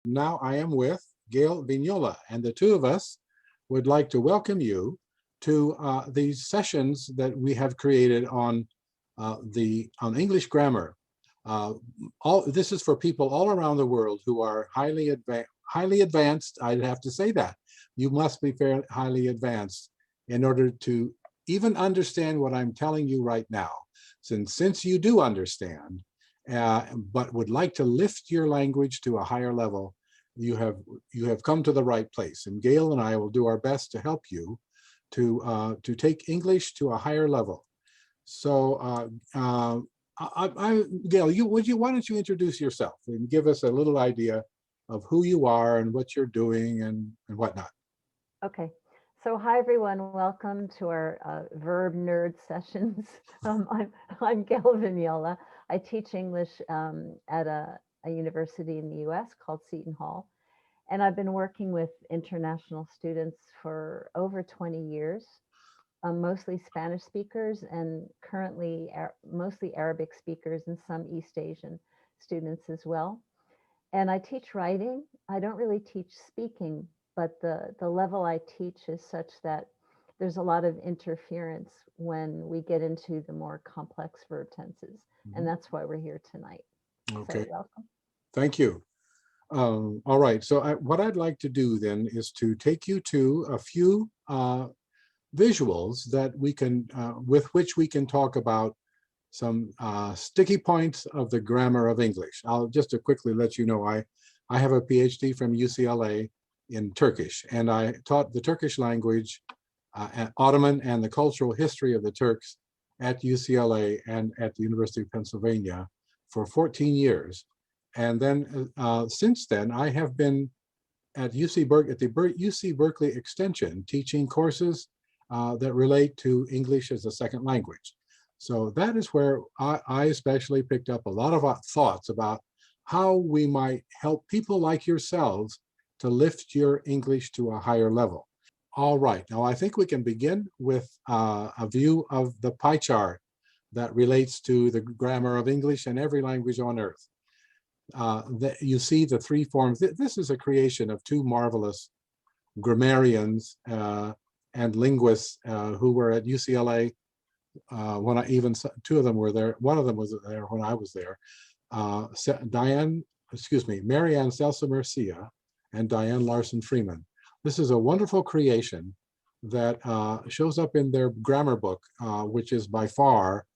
Now I am with Gail Vignola, and the two of us would like to welcome you to these sessions that we have created on on English grammar. This is for people all around the world who are highly advanced. I'd have to say that you must be fairly highly advanced in order to even understand what I'm telling you right now. Since you do understand, but would like to lift your language to a higher level, you have come to the right place. And Gail and I will do our best to help you to take English to a higher level. So, Gail, why don't you introduce yourself and give us a little idea of who you are and what you're doing and whatnot. Okay. So hi everyone, welcome to our verb nerd sessions. I'm Gail Vignola. I teach English at a university in the U.S. called Seton Hall, and I've been working with international students for over 20 years, mostly Spanish speakers and currently mostly Arabic speakers and some East Asian students as well. And I teach writing. I don't really teach speaking, but the level I teach is such that there's a lot of interference when we get into the more complex verb tenses. And Mhm. that's why we're here tonight. So Okay, welcome. thank you. All right, so what I'd like to do then is to take you to a few visuals that we can, with which we can talk about some sticky points of the grammar of English. I'll just to quickly let you know, I have a PhD from UCLA in Turkish, and I taught the Turkish language, Ottoman and the cultural history of the Turks at UCLA and at the University of Pennsylvania for 14 years. And then since then, I have been at at the UC Berkeley Extension teaching courses that relate to English as a second language. So that is where I especially picked up a lot of thoughts about how we might help people like yourselves to lift your English to a higher level. All right, now I think we can begin with a view of the pie chart that relates to the grammar of English and every language on earth. You see the three forms. This is a creation of two marvelous grammarians and linguists who were at UCLA when two of them were there. One of them was there when I was there. Marianne Selsa Mercia and Diane Larson Freeman. This is a wonderful creation that shows up in their grammar book, which is by far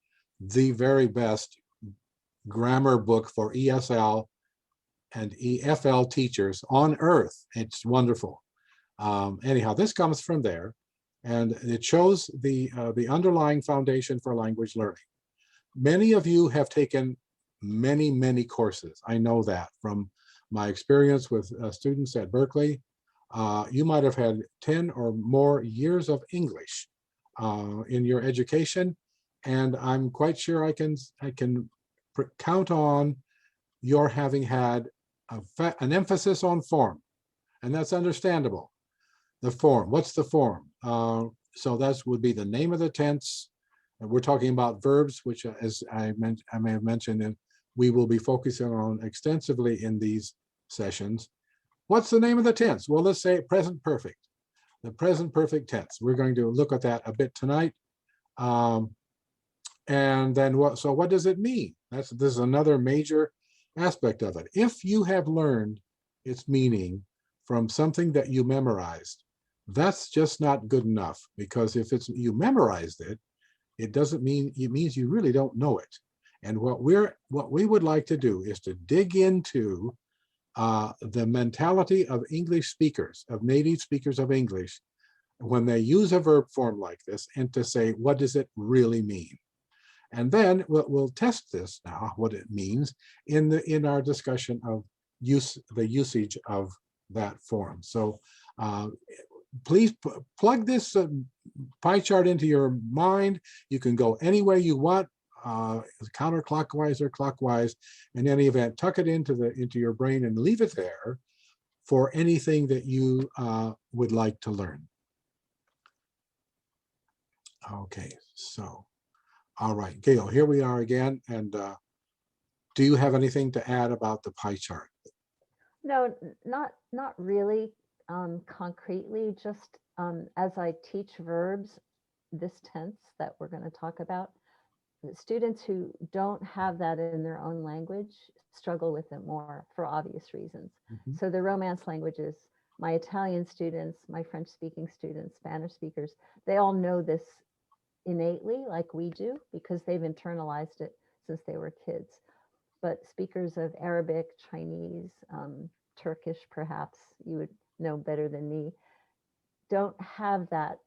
the very best grammar book for ESL and EFL teachers on earth. It's wonderful. Anyhow, this comes from there, and it shows the underlying foundation for language learning. Many of you have taken many courses. I know that from my experience with students at Berkeley. You might have had 10 or more years of English in your education, and I'm quite sure I can count on your having had an emphasis on form, and that's understandable. The form, what's the form? So that would be the name of the tense. And we're talking about verbs, which, as I may have mentioned, and we will be focusing on extensively in these sessions. What's the name of the tense? Well, let's say present perfect. The present perfect tense. We're going to look at that a bit tonight. And then so what does it mean? This is another major aspect of it. If you have learned its meaning from something that you memorized, that's just not good enough, because if you memorized it, it doesn't mean, it means you really don't know it. And what we would like to do is to dig into the mentality of English speakers, of native speakers of English, when they use a verb form like this, and to say, what does it really mean? And then we'll test this now, what it means, in our discussion of the usage of that form. So please plug this pie chart into your mind. You can go any way you want, counterclockwise or clockwise. In any event, tuck it into your brain and leave it there for anything that you would like to learn. Okay, so. All right, Gail, here we are again. And do you have anything to add about the pie chart? No, not really concretely, just as I teach verbs, this tense that we're going to talk about, the students who don't have that in their own language struggle with it more for obvious reasons. Mhm. So the Romance languages, my Italian students, my French speaking students, Spanish speakers, they all know this innately like we do because they've internalized it since they were kids. But speakers of Arabic, Chinese, Turkish, perhaps you would know better than me, don't have that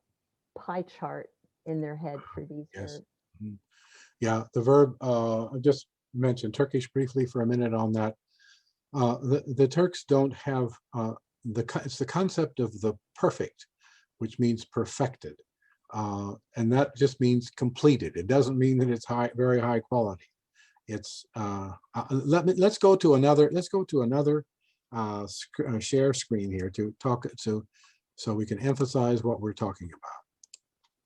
pie chart in their head for these Yes. verbs. Mhm. Yeah, the verb, I just mentioned Turkish briefly for a minute on that. The Turks don't have it's the concept of the perfect, which means perfected, and that just means completed. It doesn't mean that it's very high quality. It's let's go to another share screen here to talk so we can emphasize what we're talking about.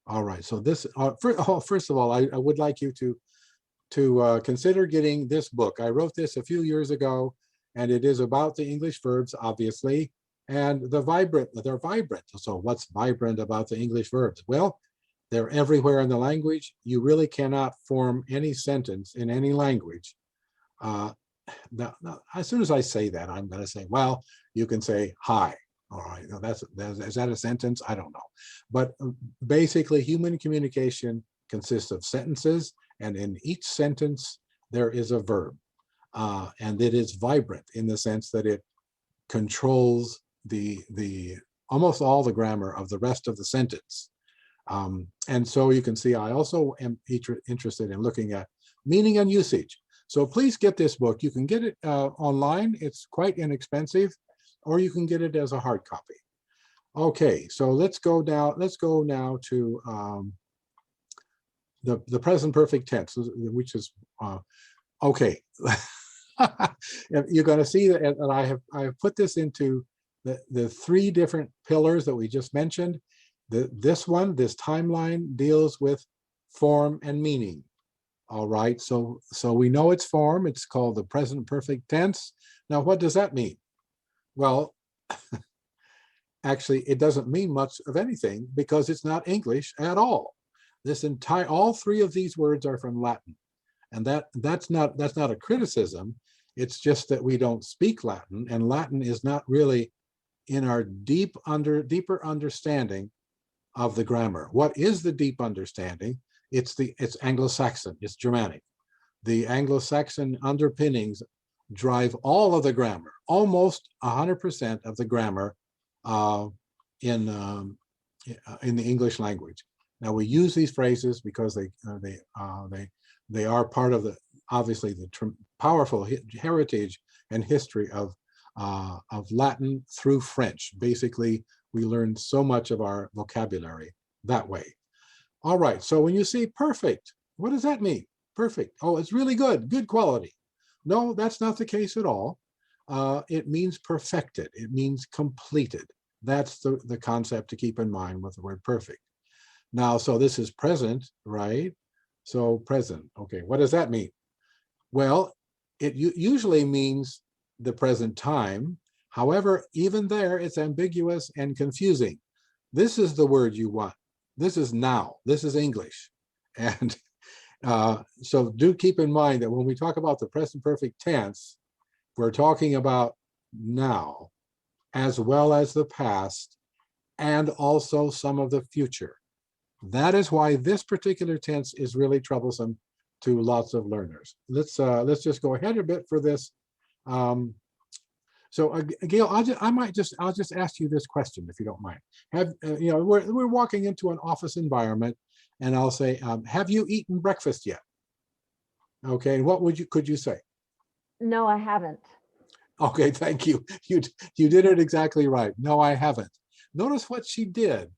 All right, so this first of all, I would like you to consider getting this book. I wrote this a few years ago, and it is about the English verbs, obviously, and they're vibrant. So what's vibrant about the English verbs? Well, they're everywhere in the language. You really cannot form any sentence in any language. Uh, now, as soon as I say that, I'm going to say, well, you can say hi. All right, now is that a sentence? I don't know. But basically, human communication consists of sentences, and in each sentence, there is a verb. And it is vibrant in the sense that it controls the almost all the grammar of the rest of the sentence. And so you can see I also am interested in looking at meaning and usage. So please get this book. You can get it online. It's quite inexpensive, or you can get it as a hard copy. Okay, so let's go now to the present perfect tense, which is okay. You're going to see that I have put this into the three different pillars that we just mentioned. This timeline deals with form and meaning. All right, so we know its form. It's called the present perfect tense. Now, what does that mean? Well, actually, it doesn't mean much of anything because it's not English at all. All three of these words are from Latin, and that's not a criticism. It's just that we don't speak Latin, and Latin is not really in our deeper understanding of the grammar. What is the deep understanding? It's Anglo-Saxon, it's Germanic. The Anglo-Saxon underpinnings drive all of the grammar, almost 100% of the grammar uh, in the English language. Now we use these phrases because they are part of obviously the powerful heritage and history of Latin through French. Basically, we learned so much of our vocabulary that way. All right, so when you see perfect, what does that mean? Perfect. Oh, it's really good quality. No, that's not the case at all. It means perfected. It means completed. That's the concept to keep in mind with the word perfect. Now, so this is present, right? So present, okay, what does that mean? Well, it usually means the present time. However, even there, it's ambiguous and confusing. This is the word you want. This is now. This is English. And so do keep in mind that when we talk about the present perfect tense, we're talking about now, as well as the past, and also some of the future. That is why this particular tense is really troublesome to lots of learners. Let's just go ahead a bit for this. Gail, I'll just ask you this question if you don't mind. We're walking into an office environment, and I'll say, have you eaten breakfast yet? Okay, and what could you say? No, I haven't. Okay, thank you. You did it exactly right. No, I haven't. Notice what she did.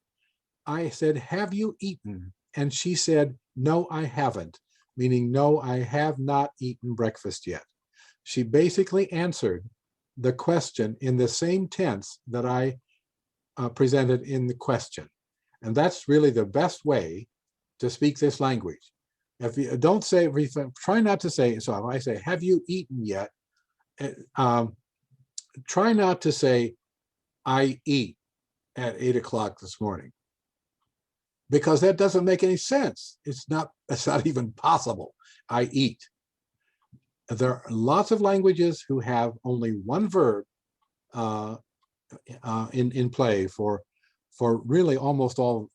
I said, have you eaten? And she said, no, I haven't, meaning no, I have not eaten breakfast yet. She basically answered the question in the same tense that I presented in the question. And that's really the best way to speak this language. If you don't say, try not to say, so if I say, have you eaten yet? try not to say, I eat at 8 o'clock this morning, because that doesn't make any sense. It's not even possible. I eat. There are lots of languages who have only one verb in play for really almost all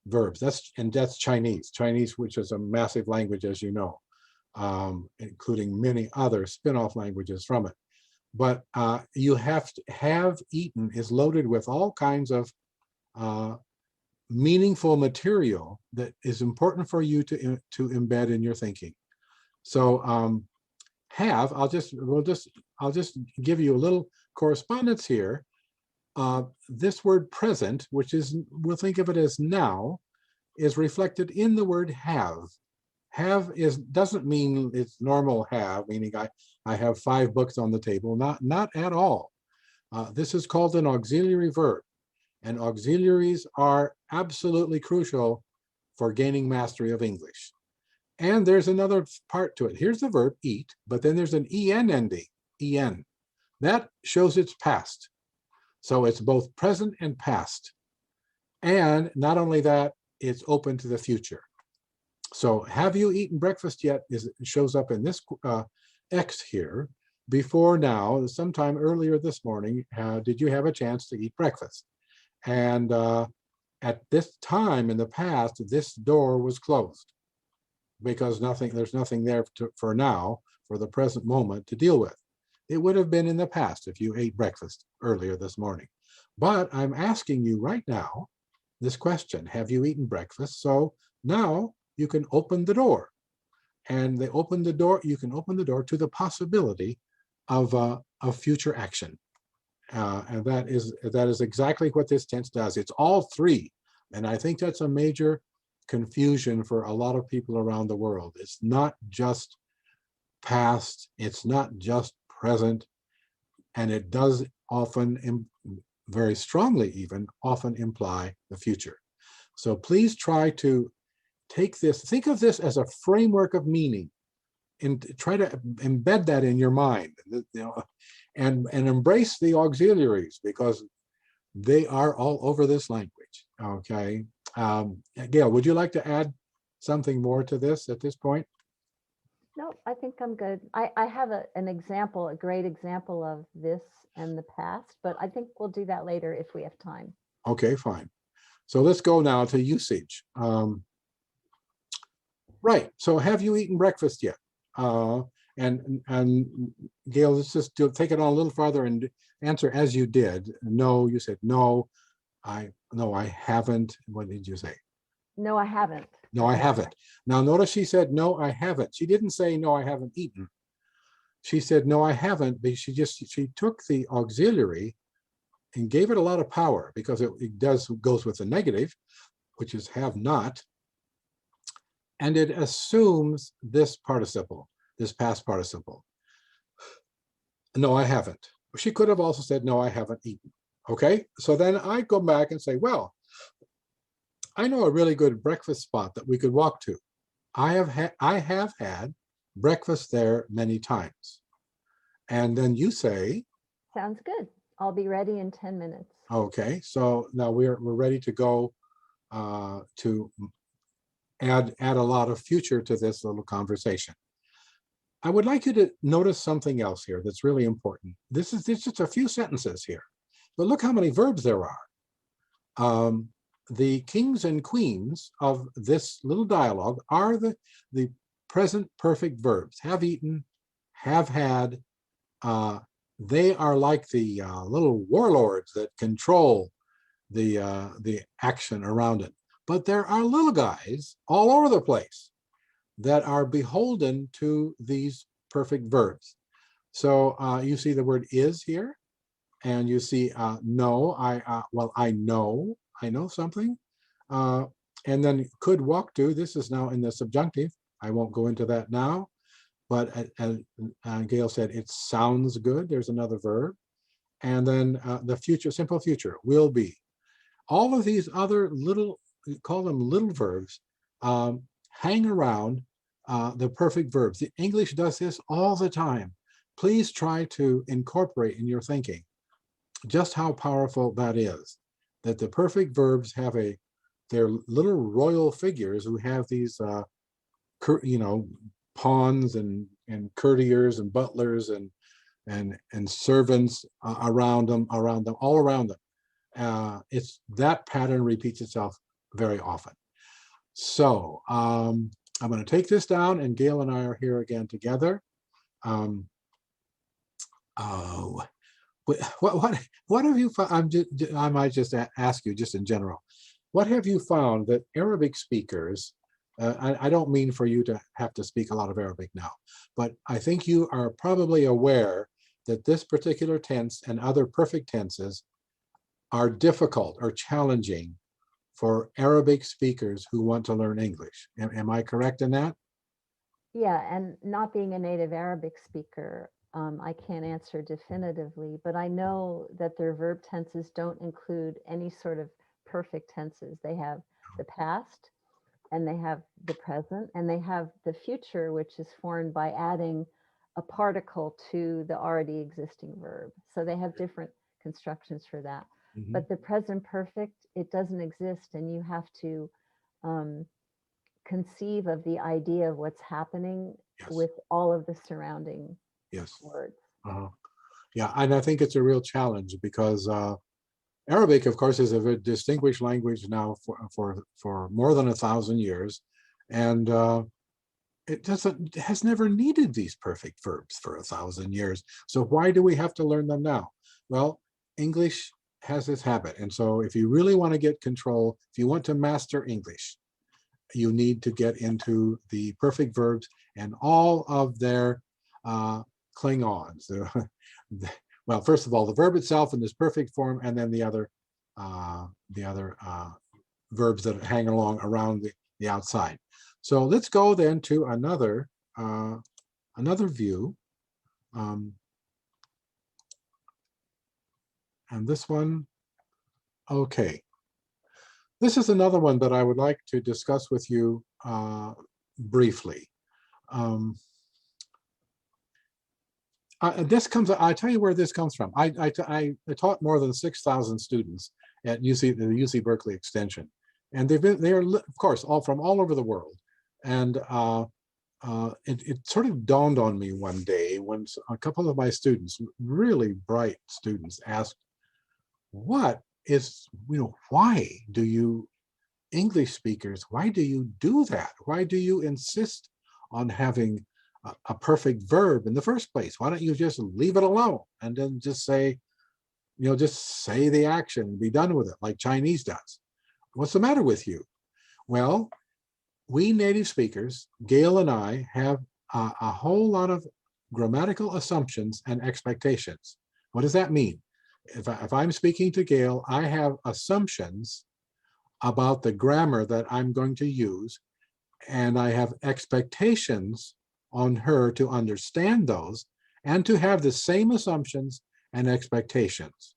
verbs. That's Chinese, which is a massive language, as you know, including many other spin-off languages from it. But you have eaten is loaded with all kinds of meaningful material that is important for you to embed in your thinking. So I'll just give you a little correspondence here. This word present, which is, we'll think of it as now, is reflected in the word have. Have doesn't mean it's normal have, meaning I have 5 books on the table. Not at all. This is called an auxiliary verb, and auxiliaries are absolutely crucial for gaining mastery of English. And there's another part to it. Here's the verb eat, but then there's an en ending, en. That shows it's past. So it's both present and past. And not only that, it's open to the future. So have you eaten breakfast yet? It shows up in this X here. Before now, sometime earlier this morning, did you have a chance to eat breakfast? And at this time in the past, this door was closed, because there's nothing there for now, for the present moment, to deal with. It would have been in the past if you ate breakfast earlier this morning. But I'm asking you right now this question: have you eaten breakfast? So now you can open the door, and you can open the door to the possibility of future action. And that is exactly what this tense does. It's all 3. And I think that's a major confusion for a lot of people around the world. It's not just past, it's not just present, and it does often, very strongly even, often imply the future. So please try to think of this as a framework of meaning, and try to embed that in your mind, and embrace the auxiliaries, because they are all over this language. Okay. Gail, would you like to add something more to this at this point? No, I think I'm good. I have an example, a great example of this in the past, but I think we'll do that later if we have time. Okay, fine. So let's go now to usage. Right. So have you eaten breakfast yet? And Gail, let's just take it on a little farther and answer as you did. No, you said no. No, I haven't. What did you say? No, I haven't. No, I haven't. Now notice she said no, I haven't. She didn't say no, I haven't eaten. She said no, I haven't, but she took the auxiliary and gave it a lot of power, because it goes with the negative, which is have not, and it assumes this participle, this past participle. No, I haven't. She could have also said no, I haven't eaten. Okay, so then I go back and say, well, I know a really good breakfast spot that we could walk to. I have had breakfast there many times. And then you say, sounds good. I'll be ready in 10 minutes. Okay, so now we're ready to go to add a lot of future to this little conversation. I would like you to notice something else here that's really important. This is just a few sentences here, but look how many verbs there are. The kings and queens of this little dialogue are the present perfect verbs: have eaten, have had. They are like the little warlords that control the action around it. But there are little guys all over the place that are beholden to these perfect verbs. So you see the word is here, and you see know. I know something, and then could walk to. This is now in the subjunctive. I won't go into that now, but as Gail said, it sounds good. There's another verb, and then the future, simple future, will be. All of these other little, call them little verbs, hang around the perfect verbs. The English does this all the time. please try to incorporate in your thinking just how powerful that is, that the perfect verbs have they're little royal figures who have these, pawns and courtiers and butlers and servants around them, all around them. It's that pattern repeats itself very often. So I'm going to take this down, and Gail and I are here again together. Oh, what have you found? I might just ask you, just in general, what have you found that Arabic speakers? I don't mean for you to have to speak a lot of Arabic now, but I think you are probably aware that this particular tense and other perfect tenses are difficult or challenging for Arabic speakers who want to learn English. Am I correct in that? Yeah, and not being a native Arabic speaker, I can't answer definitively, but I know that their verb tenses don't include any sort of perfect tenses. They have the past, and they have the present, and they have the future, which is formed by adding a particle to the already existing verb. So they have different constructions for that. Mhm. But the present perfect, it doesn't exist, and you have to conceive of the idea of what's happening Yes. with all of the surrounding Yes. words. Yeah, and I think it's a real challenge because Arabic, of course, is a very distinguished language now for more than 1,000 years, and it has never needed these perfect verbs for 1,000 years. So why do we have to learn them now? Well, English has this habit, and so if you really want to get control, if you want to master English, you need to get into the perfect verbs and all of their Klingons. Well, first of all, the verb itself in this perfect form, and then the other verbs that hang along around the outside. So let's go then to another view, and this one, okay. This is another one that I would like to discuss with you briefly. I tell you where this comes from. I taught more than 6,000 students at the UC Berkeley Extension, and they are of course all over the world. And it sort of dawned on me one day when a couple of my students, really bright students, asked, "What is why do you English speakers? Why do you do that? Why do you insist on having a perfect verb in the first place? Why don't you just leave it alone and then just say, just say the action and be done with it like Chinese does? What's the matter with you?" Well, we native speakers, Gail and I, have a whole lot of grammatical assumptions and expectations. What does that mean? If I'm speaking to Gail, I have assumptions about the grammar that I'm going to use, and I have expectations on her to understand those and to have the same assumptions and expectations.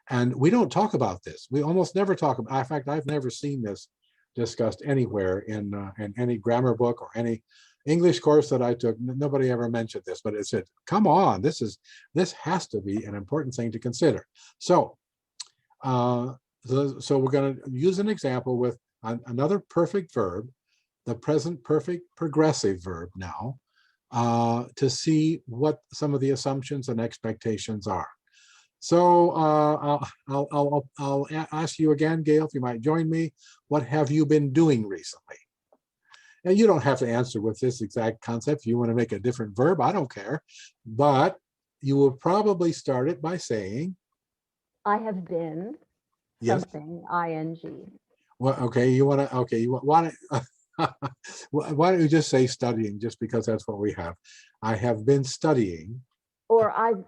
And we don't talk about this. We almost never talk about. In fact, I've never seen this discussed anywhere in any grammar book or any English course that I took. Nobody ever mentioned this, but it said, "Come on, this has to be an important thing to consider." So, so we're going to use an example with another perfect verb, the present perfect progressive verb now, to see what some of the assumptions and expectations are. So I'll ask you again, Gail, if you might join me. What have you been doing recently? And you don't have to answer with this exact concept. If you want to make a different verb, I don't care. But you will probably start it by saying, I have been yes. something, ing. Well, okay, you want to, okay, you want to, why don't you just say studying, just because that's what we have. I have been studying. Or I've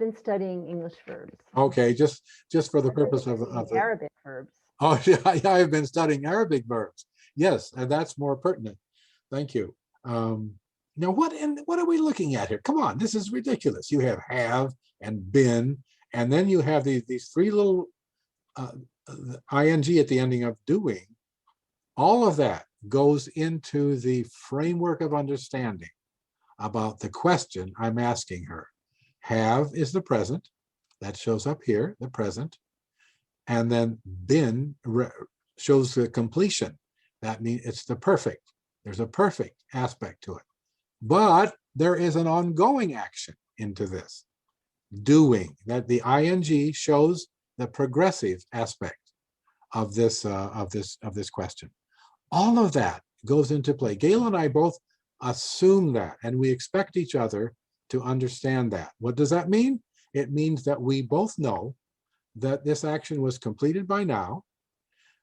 been studying English verbs. Okay, just for the purpose of the Arabic verbs. Oh, yeah, I've been studying Arabic verbs. Yes, and that's more pertinent. Thank you. Now, what are we looking at here? Come on, this is ridiculous. You have and been, and then you have these three little ing at the ending of doing. All of that goes into the framework of understanding about the question I'm asking her. Have is the present. That shows up here, the present. And then been shows the completion. That means it's the perfect. There's a perfect aspect to it. But there is an ongoing action into this. Doing, that the ing shows the progressive aspect of this question. All of that goes into play. Gail and I both assume that, and we expect each other to understand that. What does that mean? It means that we both know that this action was completed by now,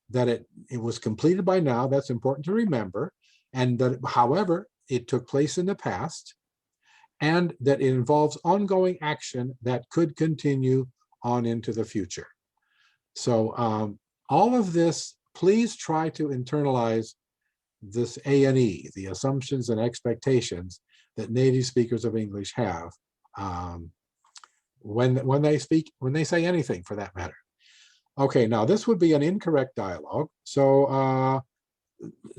that it was completed by now. That's important to remember. And that, however, it took place in the past, and that it involves ongoing action that could continue on into the future. So all of this, please try to internalize this A&E, the assumptions and expectations that native speakers of English have when they speak, when they say anything for that matter. Okay, now this would be an incorrect dialogue. So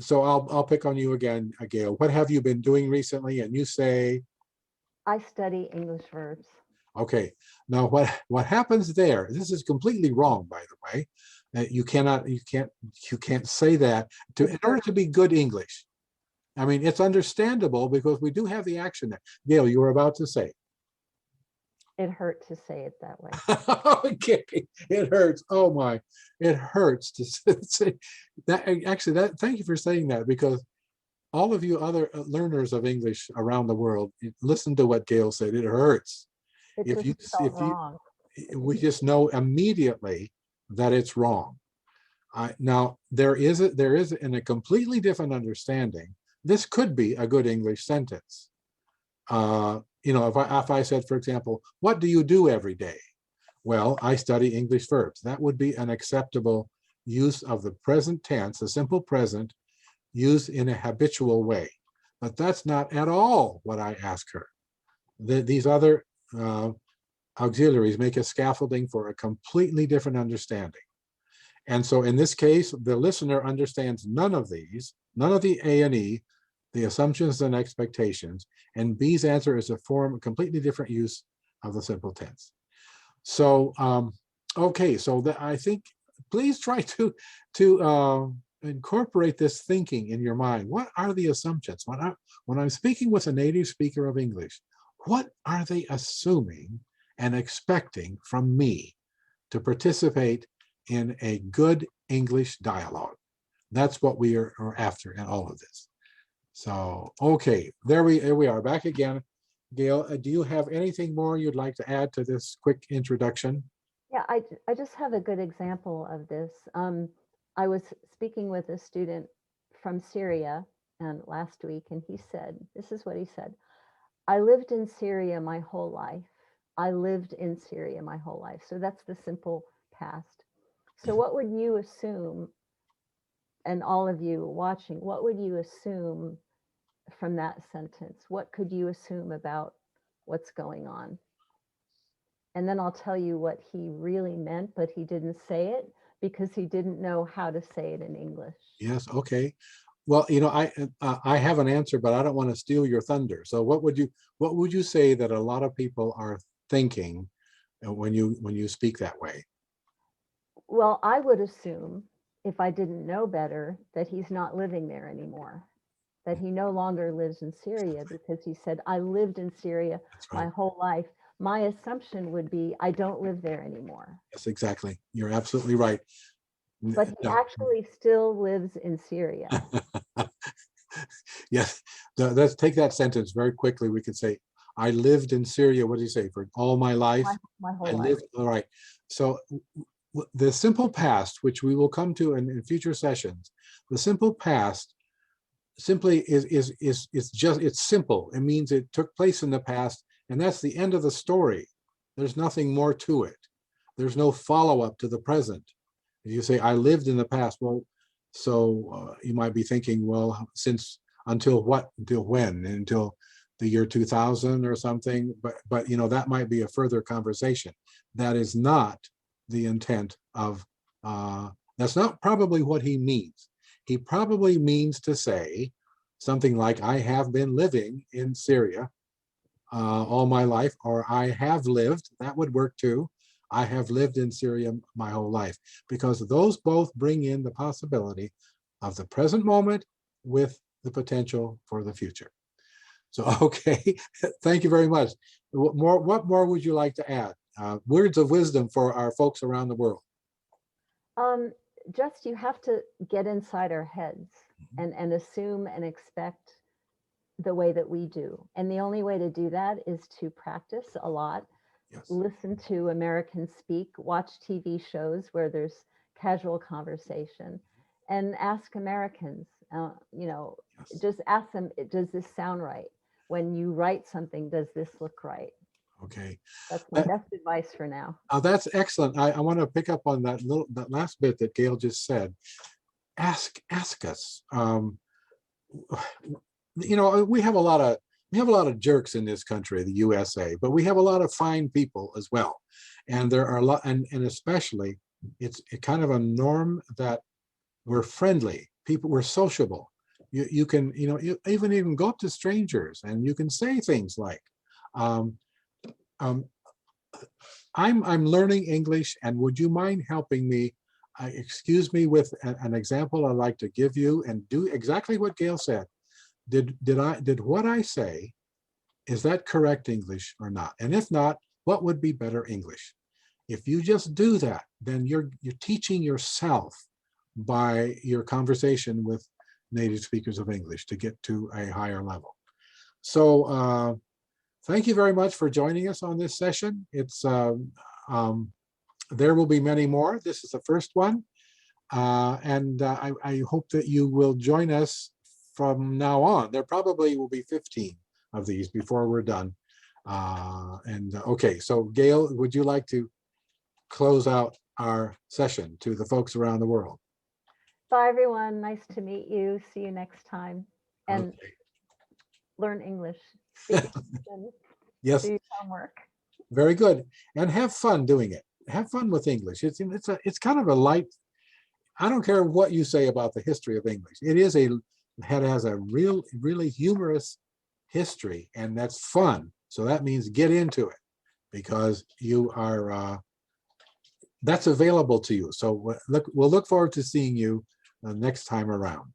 I'll pick on you again, Gail. What have you been doing recently? And you say, I study English verbs. okay, now what happens there? This is completely wrong, by the way. You can't say that in order to be good English. I mean, it's understandable because we do have the action there. Gail, you were about to say. It hurt to say it that way. Okay, it hurts. Oh my, it hurts to say that. Actually, that. Thank you for saying that, because all of you other learners of English around the world, listen to what Gail said. It hurts. It just felt wrong. We just know immediately that it's wrong. Now there is in a completely different understanding. This could be a good English sentence. You know, if I said, for example, what do you do every day? Well, I study English verbs. That would be an acceptable use of the present tense, the simple present, used in a habitual way. But that's not at all what I ask her. These other auxiliaries make a scaffolding for a completely different understanding. And so in this case, the listener understands none of these, none of the A&E, the assumptions and expectations, and B's answer is a completely different use of the simple tense. So, okay, so I think please try to incorporate this thinking in your mind. What are the assumptions? When I'm speaking with a native speaker of English, what are they assuming and expecting from me to participate in a good English dialogue? That's what we are after in all of this. So, okay, here we are back again. Gail, do you have anything more you'd like to add to this quick introduction? Yeah, I just have a good example of this. I was speaking with a student from Syria last week, and he said, this is what he said: I lived in Syria my whole life. I lived in Syria my whole life. So that's the simple past. So what would you assume, and all of you watching, what would you assume from that sentence? What could you assume about what's going on? And then I'll tell you what he really meant, but he didn't say it because he didn't know how to say it in English. Yes, okay. Well, you know, I have an answer, but I don't want to steal your thunder. So what would you say that a lot of people are thinking when you speak that way? Well, I would assume, if I didn't know better, that he's not living there anymore, that he no longer lives in Syria, because he said, I lived in Syria That's my right. whole life. My assumption would be, I don't live there anymore. Yes, exactly. You're absolutely right. But he No. actually still lives in Syria. Yes, let's take that sentence very quickly. We could say, I lived in Syria, what do you say, for all my life? My I whole life. lived, all right. So the simple past, which we will come to in future sessions, the simple past simply is just, it's simple. It means it took place in the past, and that's the end of the story. There's nothing more to it. There's no follow-up to the present. If you say, I lived in the past, well, so you might be thinking, well, since until what, until when, until the year 2000 or something, but you know, that might be a further conversation. That is not the intent of, that's not probably what he means. He probably means to say, something like I have been living in Syria all my life, or I have lived, that would work too. I have lived in Syria my whole life, because those both bring in the possibility of the present moment with the potential for the future. So, okay, thank you very much. What more would you like to add? Words of wisdom for our folks around the world. Um, just you have to get inside our heads and assume and expect the way that we do. And the only way to do that is to practice a lot, Yes. listen to Americans speak, watch TV shows where there's casual conversation, and ask Americans, Yes. just ask them, does this sound right? When you write something, does this look right? Okay. That's my best advice for now. That's excellent. I want to pick up on that last bit that Gail just said. Ask us. We have a lot of jerks in this country, the USA, but we have a lot of fine people as well. And there are a lot, and especially it's kind of a norm that we're friendly people, we're sociable. You can, you even go up to strangers and you can say things like, um, um, I'm learning English, and would you mind helping me? Excuse me with an example I'd like to give you, and do exactly what Gail said. Did what I say, is that correct English or not? And if not, what would be better English? If you just do that, then you're teaching yourself by your conversation with native speakers of English to get to a higher level. So thank you very much for joining us on this session. It's there will be many more. This is the first one. And I hope that you will join us from now on. There probably will be 15 of these before we're done. Okay, so Gail, would you like to close out our session to the folks around the world? Bye, everyone. Nice to meet you. See you next time. And Okay. learn English. Speak and Yes. do your homework. Very good. And have fun doing it. Have fun with English. It's kind of a light. I don't care what you say about the history of English. It has a really humorous history, and that's fun. So that means get into it, because you are that's available to you. So we'll look forward to seeing you next time around.